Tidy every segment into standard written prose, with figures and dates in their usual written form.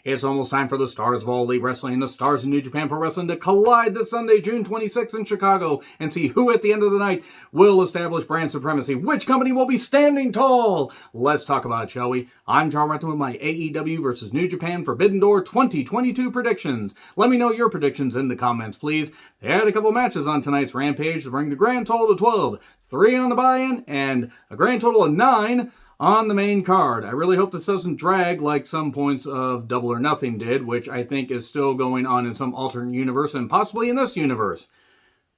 It's almost time for the stars of All Elite Wrestling and the stars of New Japan Pro Wrestling to collide this Sunday, June 26th in Chicago, and see who at the end of the night will establish brand supremacy. Which company will be standing tall? Let's talk about it, shall we? I'm John Renton with my AEW versus New Japan Forbidden Door 2022 predictions. Let me know your predictions in the comments, please. They had a couple matches on tonight's Rampage to bring the grand total to 12, 3 on the buy-in, and a grand total of 9 on the main card. I really hope this doesn't drag like some points of Double or Nothing did, which I think is still going on in some alternate universe and possibly in this universe.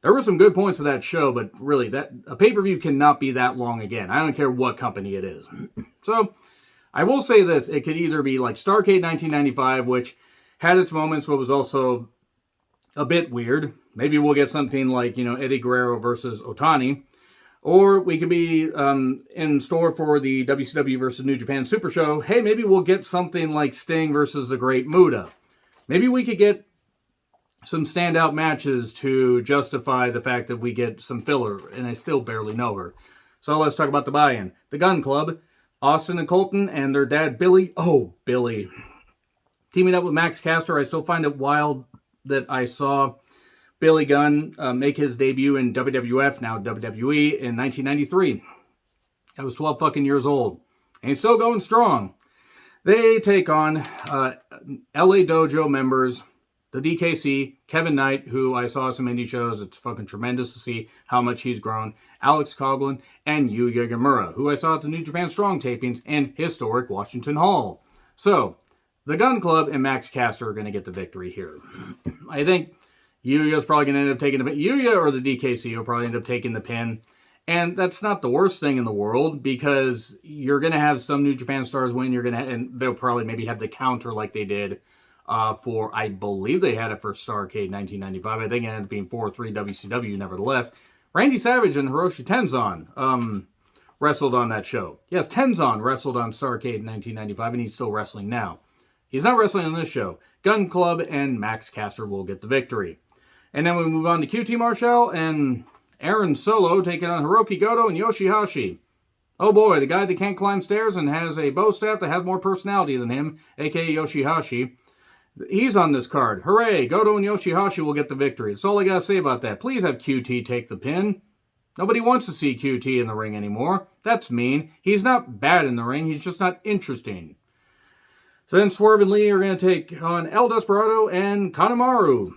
There were some good points of that show, but really, that a pay-per-view cannot be that long again. I don't care what company it is. So, I will say this. It could either be like Starrcade 1995, which had its moments, but was also a bit weird. Maybe we'll get something like, Eddie Guerrero versus Otani. Or we could be in store for the WCW versus New Japan Super Show. Hey, maybe we'll get something like Sting versus the Great Muta. Maybe we could get some standout matches to justify the fact that we get some filler, and I still barely know her. So let's talk about the buy-in. The Gun Club, Austin and Colton, and their dad, Billy. Oh, Billy. Teaming up with Max Caster. I still find it wild that I saw Billy Gunn make his debut in WWF, now WWE, in 1993. I was 12 fucking years old. And he's still going strong. They take on LA Dojo members, the DKC, Kevin Knight, who I saw some indie shows. It's fucking tremendous to see how much he's grown. Alex Coughlin, and Yuya Gamura, who I saw at the New Japan Strong tapings in historic Washington Hall. So, the Gun Club and Max Caster are going to get the victory here. I think Yuya's probably going to end up taking the pin. Yuya or the DKC will probably end up taking the pin. And that's not the worst thing in the world, because you're going to have some New Japan stars win. And they'll probably maybe have the counter like they did for, I believe they had it for Starrcade 1995. I think it ended up being 4-3 WCW nevertheless. Randy Savage and Hiroshi Tenzan wrestled on that show. Yes, Tenzan wrestled on Starrcade in 1995, and he's still wrestling now. He's not wrestling on this show. Gun Club and Max Caster will get the victory. And then we move on to QT Marshall and Aaron Solo taking on Hiroki Goto and Yoshihashi. Oh boy, the guy that can't climb stairs and has a bow staff that has more personality than him, aka Yoshihashi. He's on this card. Hooray, Goto and Yoshihashi will get the victory. That's all I gotta say about that. Please have QT take the pin. Nobody wants to see QT in the ring anymore. That's mean. He's not bad in the ring, he's just not interesting. So then Swerve and Lee are going to take on El Desperado and Kanemaru.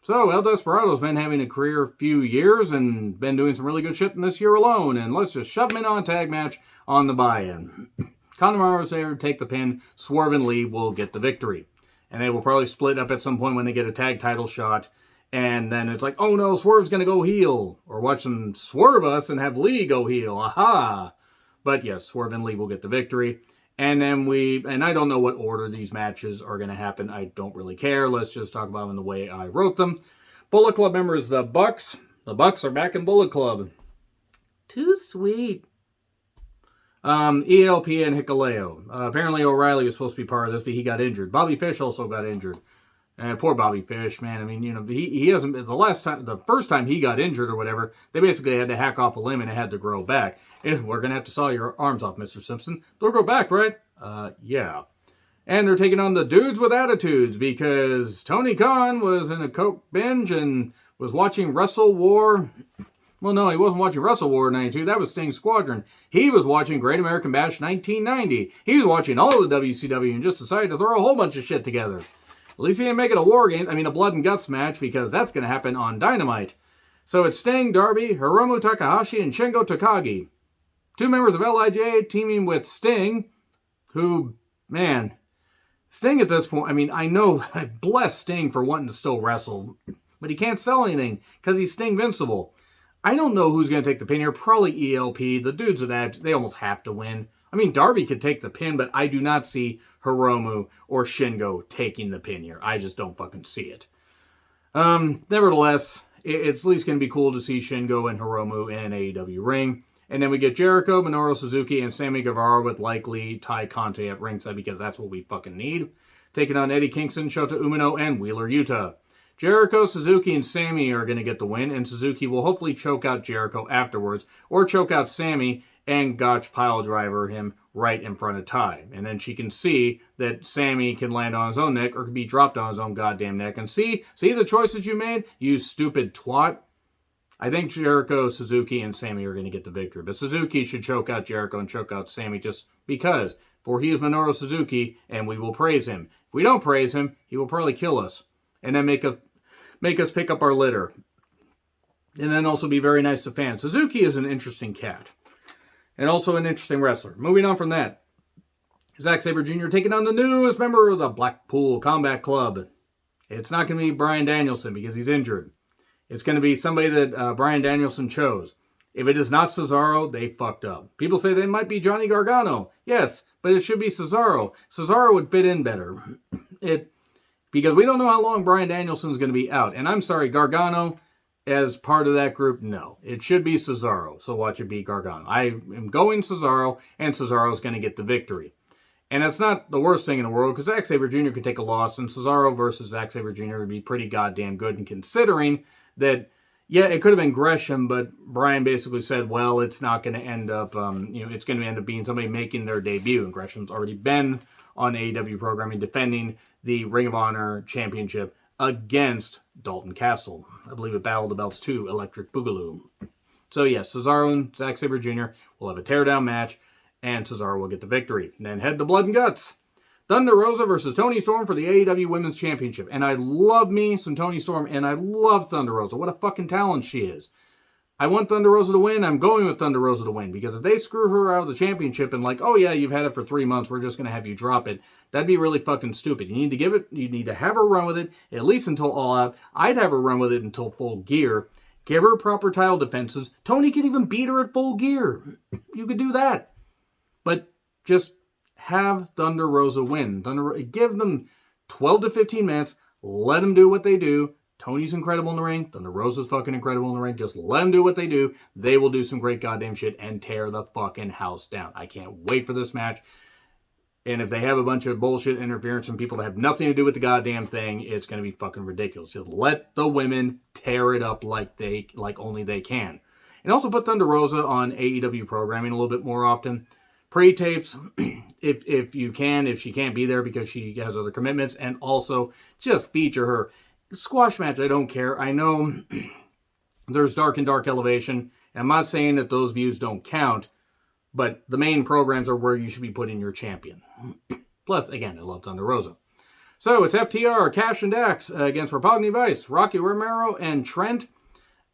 So, El Desperado's been having a career few years and been doing some really good shit in this year alone. And let's just shove him in on a tag match on the buy-in. Kanemaru's there to take the pin. Swerve and Lee will get the victory. And they will probably split up at some point when they get a tag title shot. And then it's like, oh no, Swerve's going to go heel. Or watch them swerve us and have Lee go heel. Aha! But yes, Swerve and Lee will get the victory. And then and I don't know what order these matches are going to happen. I don't really care. Let's just talk about them in the way I wrote them. Bullet Club members, the Bucks. The Bucks are back in Bullet Club. Too sweet. ELP and Hikuleo. Apparently O'Reilly was supposed to be part of this, but he got injured. Bobby Fish also got injured. Poor Bobby Fish, man. I mean, he hasn't. The first time he got injured or whatever, they basically had to hack off a limb and it had to grow back. We're gonna have to saw your arms off, Mr. Simpson. They'll grow back, right? Yeah. And they're taking on the Dudes with Attitudes because Tony Khan was in a coke binge and was watching Wrestle War. Well, no, he wasn't watching Wrestle War 92. That was Sting's Squadron. He was watching Great American Bash 1990. He was watching all of the WCW and just decided to throw a whole bunch of shit together. At least he didn't make it a blood and guts match, because that's going to happen on Dynamite. So it's Sting, Darby, Hiromu Takahashi, and Shingo Takagi. 2 members of LIJ teaming with Sting, who, man, Sting at this point, I know, I bless Sting for wanting to still wrestle, but he can't sell anything because he's Sting-vincible. I don't know who's going to take the pin here. Probably ELP. The Dudes with that, they almost have to win. Darby could take the pin, but I do not see Hiromu or Shingo taking the pin here. I just don't fucking see it. Nevertheless, it's at least going to be cool to see Shingo and Hiromu in an AEW ring. And then we get Jericho, Minoru Suzuki, and Sammy Guevara with likely Ty Conte at ringside, because that's what we fucking need. Taking on Eddie Kingston, Shota Umino, and Wheeler Yuta. Jericho, Suzuki, and Sammy are going to get the win, and Suzuki will hopefully choke out Jericho afterwards, or choke out Sammy, and Gotch pile driver him right in front of Ty. And then she can see that Sammy can land on his own neck or can be dropped on his own goddamn neck. And see the choices you made, you stupid twat. I think Jericho, Suzuki, and Sammy are going to get the victory. But Suzuki should choke out Jericho and choke out Sammy just because. For he is Minoru Suzuki, and we will praise him. If we don't praise him, he will probably kill us. And then make us pick up our litter. And then also be very nice to fans. Suzuki is an interesting cat. And also an interesting wrestler. Moving on from that. Zack Sabre Jr. taking on the newest member of the Blackpool Combat Club. It's not going to be Bryan Danielson because he's injured. It's going to be somebody that Bryan Danielson chose. If it is not Cesaro, they fucked up. People say they might be Johnny Gargano. Yes, but it should be Cesaro. Cesaro would fit in better. Because we don't know how long Bryan Danielson's going to be out. And I'm sorry, Gargano, as part of that group, no. It should be Cesaro, so watch it be Gargano. I am going Cesaro, and Cesaro's going to get the victory. And that's not the worst thing in the world, because Zack Sabre Jr. could take a loss, and Cesaro versus Zack Sabre Jr. would be pretty goddamn good, and considering that, yeah, it could have been Gresham, but Bryan basically said, well, it's not going to end up, it's going to end up being somebody making their debut, and Gresham's already been on AEW programming defending the Ring of Honor Championship against Dalton Castle. I believe it Battle of the Belts 2, Electric Boogaloo. So yes, Cesaro and Zack Sabre Jr. will have a teardown match, and Cesaro will get the victory. And then head to Blood and Guts. Thunder Rosa versus Toni Storm for the AEW Women's Championship. And I love me some Toni Storm, and I love Thunder Rosa. What a fucking talent she is. I want Thunder Rosa to win. I'm going with Thunder Rosa to win. Because if they screw her out of the championship and like, oh yeah, you've had it for 3 months, we're just going to have you drop it, that'd be really fucking stupid. You need to have her run with it, at least until All Out. I'd have her run with it until Full Gear. Give her proper title defenses. Toni can even beat her at Full Gear. You could do that. But just have Thunder Rosa win. Give them 12 to 15 minutes. Let them do what they do. Tony's incredible in the ring. Thunder Rosa's fucking incredible in the ring. Just let them do what they do. They will do some great goddamn shit and tear the fucking house down. I can't wait for this match. And if they have a bunch of bullshit interference from people that have nothing to do with the goddamn thing, it's going to be fucking ridiculous. Just let the women tear it up like only they can. And also put Thunder Rosa on AEW programming a little bit more often. Pre-tapes, if you can, if she can't be there because she has other commitments, and also just feature her. Squash match, I don't care. I know there's Dark and Dark Elevation, and I'm not saying that those views don't count, but the main programs are where you should be putting your champion. Plus, again, I love Thunder Rosa. So it's FTR, Cash and Dax against Rapogni Vice, Rocky Romero, and Trent.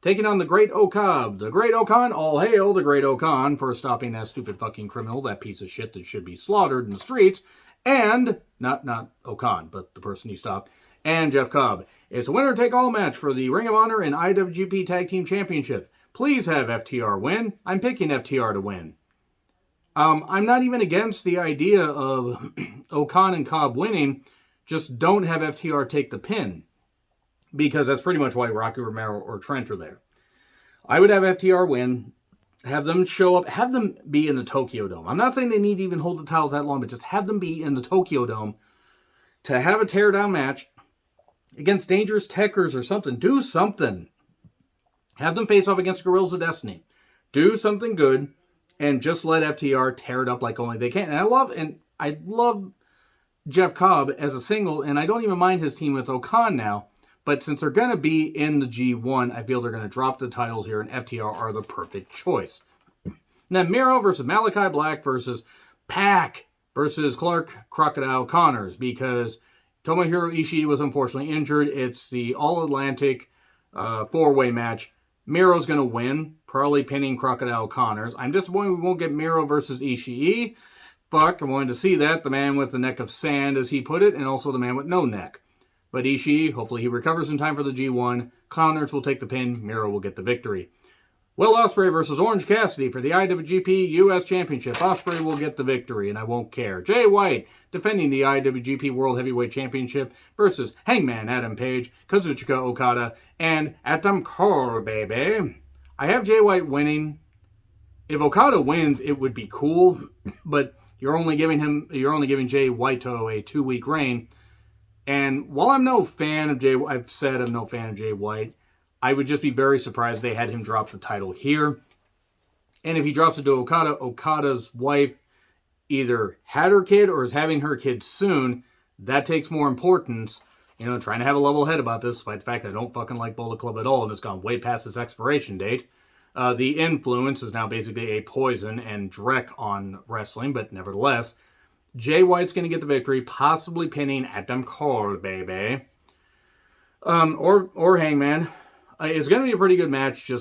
Taking on the Great Okab. The Great Okan, all hail the Great Okan for stopping that stupid fucking criminal, that piece of shit that should be slaughtered in the streets. And, not Okan, but the person he stopped. And Jeff Cobb. It's a winner-take-all match for the Ring of Honor and IWGP Tag Team Championship. Please have FTR win. I'm picking FTR to win. I'm not even against the idea of Okan and Cobb winning. Just don't have FTR take the pin. Because that's pretty much why Rocky Romero or Trent are there. I would have FTR win, have them show up, have them be in the Tokyo Dome. I'm not saying they need to even hold the titles that long, but just have them be in the Tokyo Dome to have a teardown match against Dangerous Tekkers or something. Do something. Have them face off against Guerrillas of Destiny. Do something good and just let FTR tear it up like only they can. And I love Jeff Cobb as a single, and I don't even mind his team with Okan now. But since they're going to be in the G1, I feel they're going to drop the titles here, and FTR are the perfect choice. Then Miro versus Malachi Black versus Pac versus Clark Crocodile Connors, because Tomohiro Ishii was unfortunately injured. It's the All-Atlantic four-way match. Miro's going to win, probably pinning Crocodile Connors. I'm disappointed we won't get Miro versus Ishii. Fuck, I wanted to see that. The man with the neck of sand, as he put it, and also the man with no neck. But Ishii, hopefully he recovers in time for the G1. Connors will take the pin. Miro will get the victory. Will Ospreay versus Orange Cassidy for the IWGP US Championship. Ospreay will get the victory, and I won't care. Jay White defending the IWGP World Heavyweight Championship versus Hangman Adam Page, Kazuchika Okada, and Adam Cole, baby. I have Jay White winning. If Okada wins, it would be cool, but you're only giving Jay White-o a 2-week reign. And while I'm no fan of I've said I'm no fan of Jay White, I would just be very surprised they had him drop the title here. And if he drops it to Okada, Okada's wife either had her kid or is having her kid soon. That takes more importance. Trying to have a level head about this, despite the fact that I don't fucking like Bullet Club at all, and it's gone way past its expiration date. The influence is now basically a poison and dreck on wrestling, but nevertheless, Jay White's going to get the victory, possibly pinning Adam Cole, baby. Or Hangman. It's going to be a pretty good match.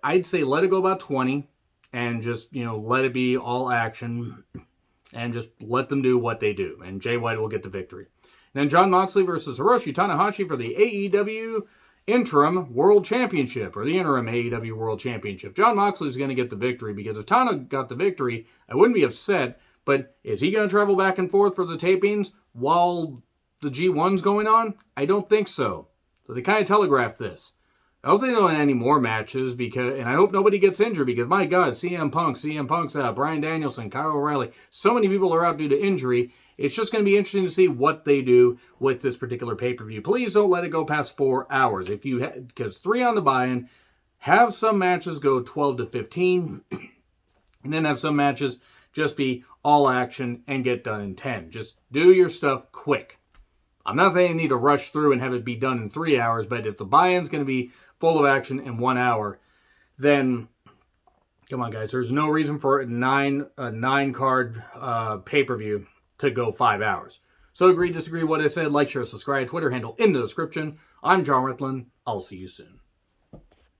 I'd say let it go about 20, and just, let it be all action, and just let them do what they do, and Jay White will get the victory. And then Jon Moxley versus Hiroshi Tanahashi for the AEW Interim World Championship, or the Interim AEW World Championship. Jon Moxley's going to get the victory, because if Tana got the victory, I wouldn't be upset, but is he going to travel back and forth for the tapings while the G1's going on? I don't think so. So they kind of telegraphed this. I hope they don't have any more matches, and I hope nobody gets injured, because my God, CM Punk's out, Bryan Danielson, Kyle O'Reilly, so many people are out due to injury. It's just going to be interesting to see what they do with this particular pay-per-view. Please don't let it go past 4 hours. Because 3 on the buy-in, have some matches go 12 to 15, and then have some matches just be all action and get done in 10. Just do your stuff quick. I'm not saying you need to rush through and have it be done in 3 hours, but if the buy-in's going to be full of action in 1 hour, then come on, guys. There's no reason for a 9-card pay-per-view to go 5 hours. So agree, disagree, what I said, like, share, subscribe, Twitter handle in the description. I'm John Ritlin. I'll see you soon.